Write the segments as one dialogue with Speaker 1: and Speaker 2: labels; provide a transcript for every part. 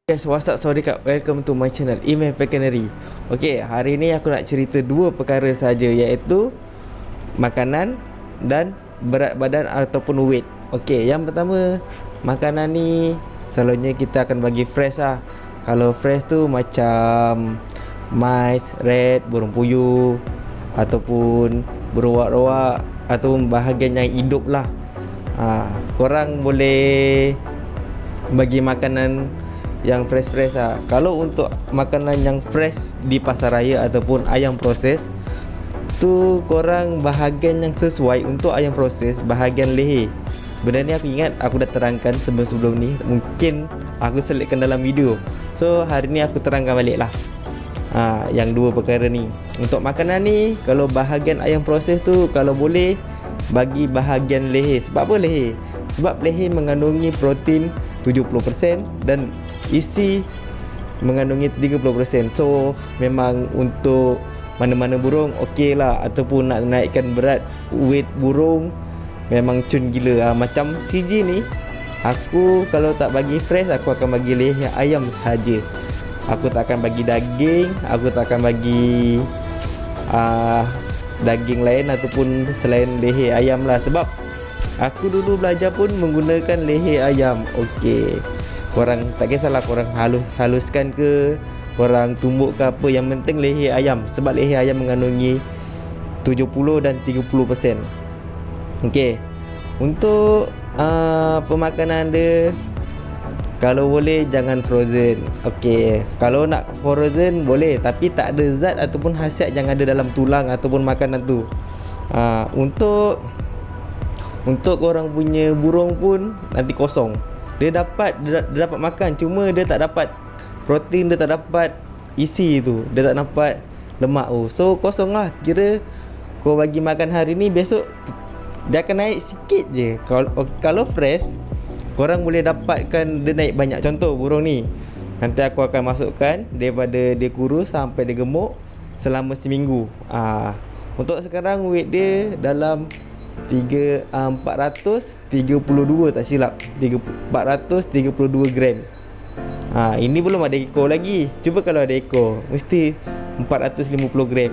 Speaker 1: Guys, what's up? Sorry kak, welcome to my channel Email Pekaneri. Okay, hari ni aku nak cerita dua perkara saja, iaitu makanan dan berat badan ataupun weight. Okay, yang pertama, makanan ni selalunya kita akan bagi fresh lah. Kalau fresh tu macam mais, red, burung puyuh, ataupun beruak-ruak, ataupun bahagian yang hidup lah. Korang boleh bagi makanan yang fresh-fresh lah. Kalau untuk makanan yang fresh di pasar raya ataupun ayam proses tu, korang bahagian yang sesuai untuk ayam proses bahagian leher. Benda ni aku ingat aku dah terangkan sebelum-sebelum ni, mungkin aku selitkan dalam video. So hari ni aku terangkan balik lah yang dua perkara ni. Untuk makanan ni, kalau bahagian ayam proses tu, kalau boleh bagi bahagian leher. Sebab apa leher? Sebab leher mengandungi protein 70% dan isi mengandungi 30%. So memang untuk mana-mana burung okey lah, ataupun nak naikkan berat weight burung memang cun gila. Macam CG ni, aku kalau tak bagi fresh, aku akan bagi leher ayam sahaja. Aku tak akan bagi daging, aku tak akan bagi daging lain ataupun selain leher ayam lah. Sebab aku dulu belajar pun menggunakan leher ayam. Okey, korang tak kisahlah korang haluskan ke, korang tumbuk ke apa, yang penting leher ayam. Sebab leher ayam mengandungi 70 dan 30%. Okey, untuk pemakanan dia, kalau boleh jangan frozen. Okey, kalau nak frozen boleh, tapi tak ada zat ataupun khasiat yang ada dalam tulang ataupun makanan tu. Untuk orang punya burung pun nanti kosong. Dia dapat makan, cuma dia tak dapat protein, dia tak dapat isi tu, dia tak dapat lemak tu. So kosong lah. Kira kau bagi makan hari ni, besok dia akan naik sikit je. Kalau fresh, korang boleh dapatkan dia naik banyak. Contoh burung ni, nanti aku akan masukkan daripada dia kurus sampai dia gemuk selama seminggu. Untuk sekarang weight dia dalam 432 tak silap, 432 gram. Ini belum ada ekor lagi. Cuba kalau ada ekor, mesti 450 gram.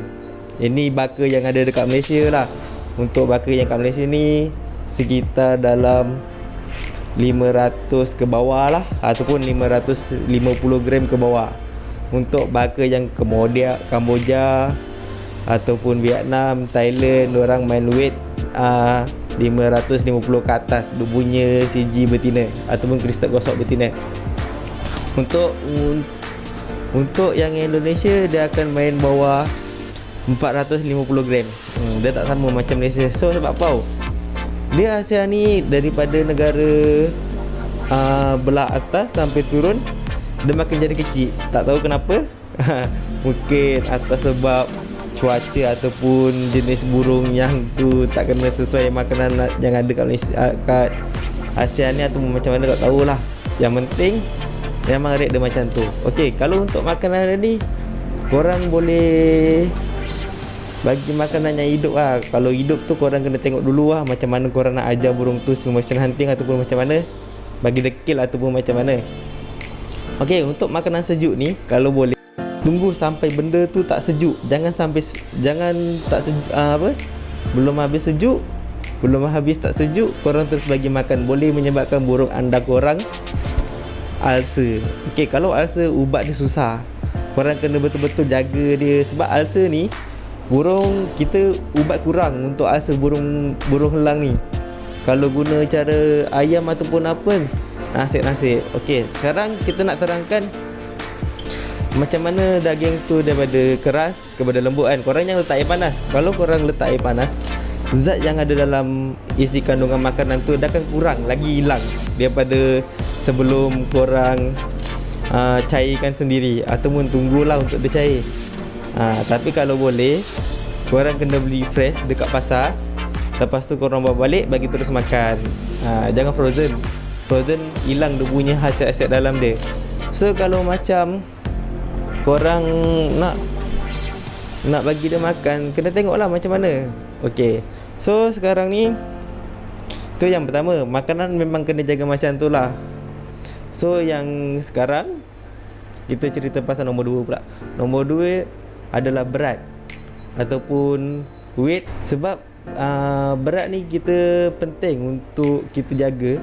Speaker 1: Ini baka yang ada dekat Malaysia lah. Untuk baka yang kat Malaysia ni sekitar dalam 500 ke bawah lah, ataupun 550 gram ke bawah. Untuk baka yang Kamboja ataupun Vietnam, Thailand, orang main weight 550 ke atas dia punya CG betina ataupun kristal gosok betina. Untuk yang Indonesia, dia akan main bawah 450 gram. Dia tak sama macam Malaysia. So sebab apa? Dia ASEAN ni daripada negara belah atas sampai turun, dia makin jadi kecil. Tak tahu kenapa. Mungkin atas sebab cuaca ataupun jenis burung yang tu tak kena sesuai makanan yang ada kat Malaysia, kat ASEAN ni, atau macam mana tak tahulah. Yang penting memang rate dia macam tu. Okey, kalau untuk makanan ni, korang boleh bagi makanan yang hidup lah. Kalau hidup tu korang kena tengok dulu lah macam mana korang nak ajar burung tu, slow motion hunting ataupun macam mana, bagi dekil ataupun macam mana. Okey, untuk makanan sejuk ni, kalau boleh tunggu sampai benda tu tak sejuk. Jangan tak sejuk, belum habis sejuk, belum habis tak sejuk, korang terus bagi makan. Boleh menyebabkan burung anda korang ulcer. Okey, kalau ulcer, ubat dia susah. Korang kena betul-betul jaga dia. Sebab ulcer ni, burung kita ubat kurang untuk ulcer burung helang ni. Kalau guna cara ayam ataupun apa, nasib. Okey, sekarang kita nak terangkan macam mana daging tu daripada keras kepada lembut kan. Korang yang letak air panas. Kalau korang letak air panas, zat yang ada dalam isi kandungan makanan tu dah akan kurang, lagi hilang daripada sebelum korang cairkan sendiri, ataupun tunggulah untuk dia cair. Tapi kalau boleh, korang kena beli fresh dekat pasar. Lepas tu korang bawa balik, bagi terus makan. Jangan frozen. Frozen hilang dia punya khasiat-khasiat dalam dia. So kalau macam korang nak bagi dia makan, kena tengoklah macam mana. Okey, so sekarang ni tu yang pertama, makanan memang kena jaga macam tu lah. So yang sekarang Kita cerita pasal nombor 2 pula. Nombor 2 adalah berat ataupun weight. Sebab berat ni kita penting untuk kita jaga.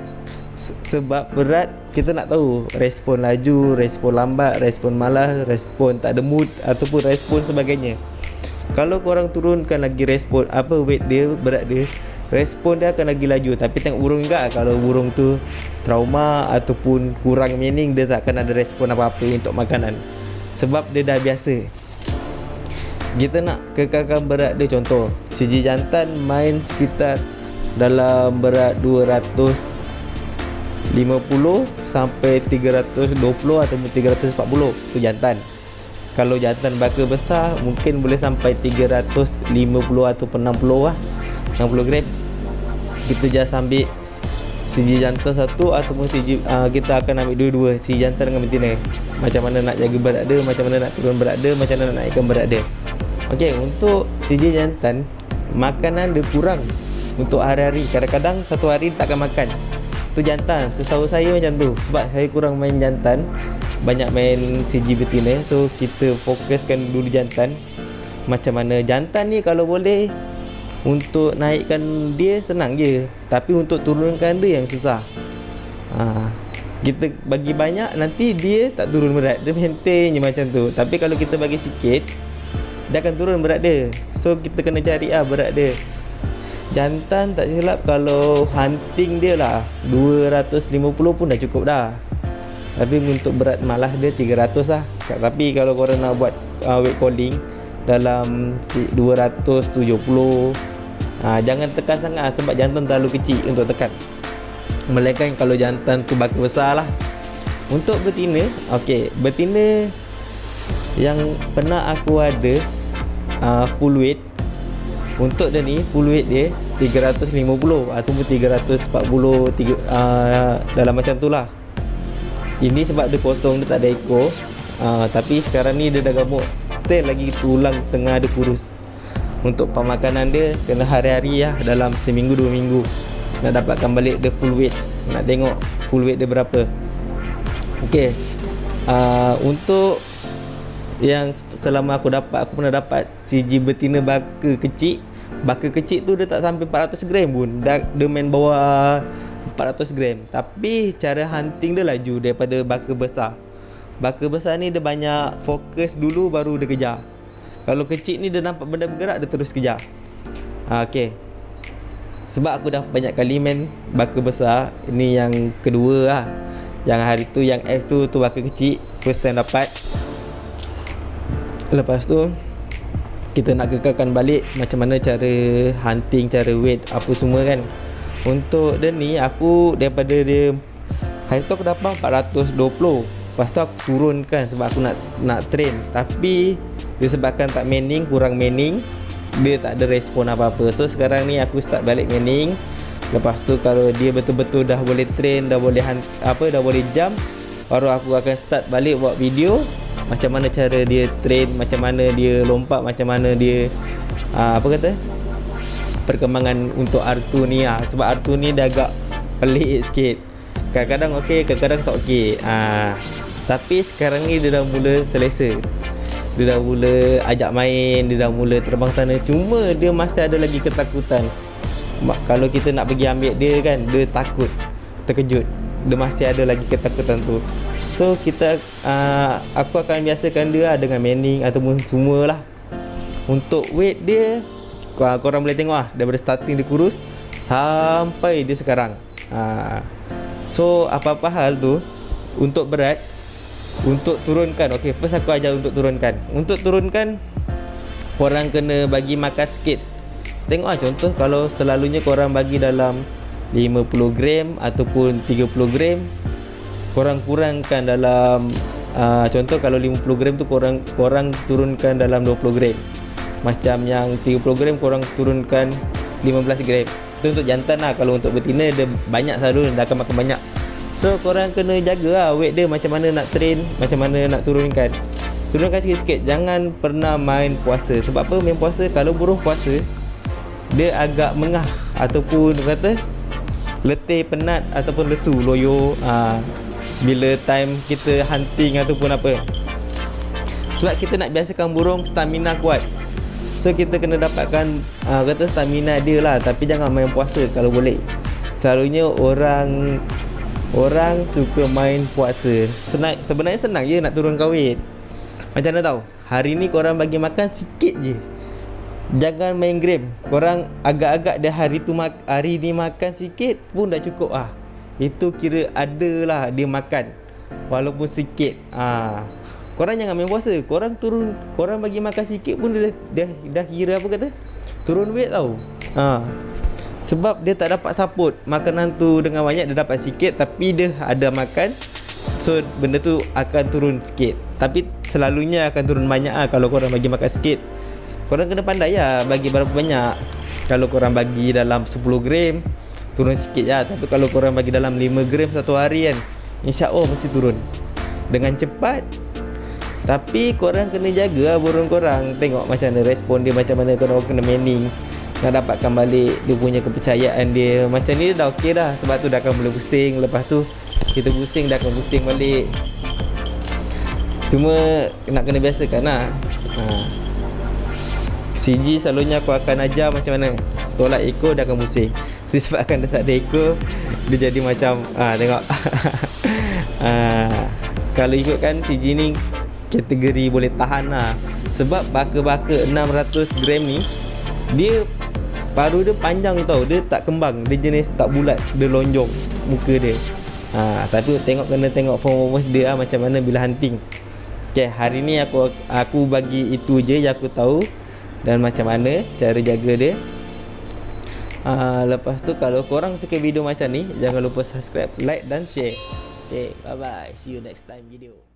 Speaker 1: Sebab berat kita nak tahu respon laju, respon lambat, respon malas, respon tak ada mood ataupun respon sebagainya. Kalau korang turunkan lagi respon weight dia, berat dia, respon dia akan lagi laju. Tapi tengok burung juga, kalau burung tu trauma ataupun kurang meaning, dia tak akan ada respon apa-apa untuk makanan. Sebab dia dah biasa. Kita nak kekalkan berat dia, contoh CG jantan main sekitar dalam berat 250 sampai 320 ataupun 340 tu jantan. Kalau jantan baka besar mungkin boleh sampai 350 ataupun 60 lah, 60 gram. Kita just ambil CG jantan satu ataupun CG kita akan ambil dua-dua, CG jantan dengan betina. Macam mana nak jaga berat dia, macam mana nak turun berat dia, macam mana nak naikkan berat dia. Okey, untuk CG jantan makanan dia kurang untuk hari-hari. Kadang-kadang satu hari takkan makan. Tu jantan, setahu saya macam tu. Sebab saya kurang main jantan, banyak main CG betina. So kita fokuskan dulu jantan. Macam mana jantan ni kalau boleh untuk naikkan dia senang je, tapi untuk turunkan dia yang susah. Kita bagi banyak nanti dia tak turun berat, dia maintain je macam tu. Tapi kalau kita bagi sikit, dia akan turun berat dia. So kita kena cari berat dia. Jantan tak silap kalau hunting dia lah 250 pun dah cukup dah. Tapi untuk berat malah dia 300 lah. Tapi kalau korang nak buat weight calling dalam 270, jangan tekan sangat sebab jantan terlalu kecil untuk tekan. Melainkan kalau jantan tu baka besar lah. Untuk betina, okey, betina yang pernah aku ada full weight, untuk dia ni full weight dia 350 ataupun 340 dalam macam tu lah. Ini sebab dia kosong, dia tak ada ekor. Tapi sekarang ni dia dah gemuk, still lagi tulang tengah dia kurus. Untuk pemakanan dia kena hari-hari lah, dalam seminggu 2 minggu nak dapatkan balik dia full weight. Nak tengok full weight dia berapa. Okey, untuk yang selama aku pernah dapat CG betina baka kecil. Baka kecil tu dia tak sampai 400 gram pun, dia main bawah 400 gram. Tapi cara hunting dia laju daripada baka besar. Baka besar ni dia banyak fokus dulu baru dia kejar. Kalau kecil ni dia nampak benda bergerak, dia terus kejar. Okey, sebab aku dah banyak kali main baka besar. Ini yang kedua lah. Yang hari tu yang F tu baka kecil, first time dapat. Lepas tu kita nak kekalkan balik macam mana cara hunting, cara weight apa semua kan. Untuk dia ni aku daripada dia hari tu aku dapat 420. Lepas tu aku turunkan sebab aku nak train. Tapi disebabkan tak manning, kurang manning, dia tak ada respon apa-apa. So sekarang ni aku start balik manning. Lepas tu kalau dia betul-betul dah boleh train, dah boleh dah boleh jump, baru aku akan start balik buat video macam mana cara dia train, macam mana dia lompat, macam mana dia perkembangan untuk R2 ni sebab R2 ni dah agak pelik sikit. Kadang-kadang okey, kadang-kadang tak okey. Tapi sekarang ni dia dah mula selesa. Dia dah mula ajak main, dia dah mula terbang sana. Cuma dia masih ada lagi ketakutan. Kalau kita nak pergi ambil dia kan, dia takut, terkejut. Dia masih ada lagi ketakutan tu. So aku akan biasakan dia dengan manning ataupun semualah. Untuk weight dia korang boleh tengok daripada starting dia kurus sampai dia sekarang. So apa-apa hal tu, untuk berat, untuk turunkan, okey, first aku ajar untuk turunkan. Untuk turunkan, korang kena bagi makan sikit. Tengok contoh, kalau selalunya korang bagi dalam 50 gram ataupun 30 gram, korang kurangkan dalam contoh kalau 50 gram tu korang turunkan dalam 20 gram. Macam yang 30 gram korang turunkan 15 gram. Itu untuk jantan lah. Kalau untuk betina dia banyak selalu, dia akan makan banyak. So korang kena jaga weight dia, macam mana nak train, macam mana nak turunkan. Turunkan sikit-sikit. Jangan pernah main puasa. Sebab apa main puasa? Kalau burung puasa, dia agak mengah ataupun kata letih, penat ataupun lesu, loyo. bila time kita hunting ataupun apa. Sebab kita nak biasakan burung stamina kuat. So kita kena dapatkan kata stamina dia lah. Tapi jangan main puasa kalau boleh. Selalunya orang suka main puasa. Sebenarnya senang je nak turun kahwin. Macam mana tahu? Hari ni korang bagi makan sikit je. Jangan main game. Korang agak-agak dah hari ni makan sikit pun dah cukup ah. Itu kira ada lah dia makan walaupun sikit. Korang jangan main puasa. Korang bagi makan sikit pun dah kira apa kata? Turun weight tau. Sebab dia tak dapat support. Makanan tu dengan banyak dia dapat sikit, tapi dia ada makan. So benda tu akan turun sikit. Tapi selalunya akan turun banyak kalau korang bagi makan sikit. Korang kena pandai lah bagi berapa banyak. Kalau korang bagi dalam 10 gram, turun sikit je. Tapi kalau korang bagi dalam 5 gram satu hari kan, InsyaAllah mesti turun dengan cepat. Tapi korang kena jaga lah burung korang. Tengok macam mana respon dia, macam mana korang kena manning, nak dapatkan balik dia punya kepercayaan dia. Macam ni dia dah okey dah. Sebab tu dah akan mula pusing. Lepas tu kita pusing, dah akan pusing balik. Cuma nak kena biasakan lah. CG selalunya aku akan ajar macam mana tolak ekor, dia akan pusing. Disebabkan dia tak ada ekor, dia jadi macam tengok. Kalau ikutkan CG ni kategori boleh tahan lah. Sebab baka-baka 600 gram ni, dia paruh dia panjang tau. Dia tak kembang. Dia jenis tak bulat. Dia lonjong muka dia. Tapi kena tengok performance dia lah, macam mana bila hunting. Okay, hari ni aku bagi itu je yang aku tahu. Dan macam mana cara jaga dia. Lepas tu kalau korang suka video macam ni, jangan lupa subscribe, like dan share. Okay, bye bye. See you next time video.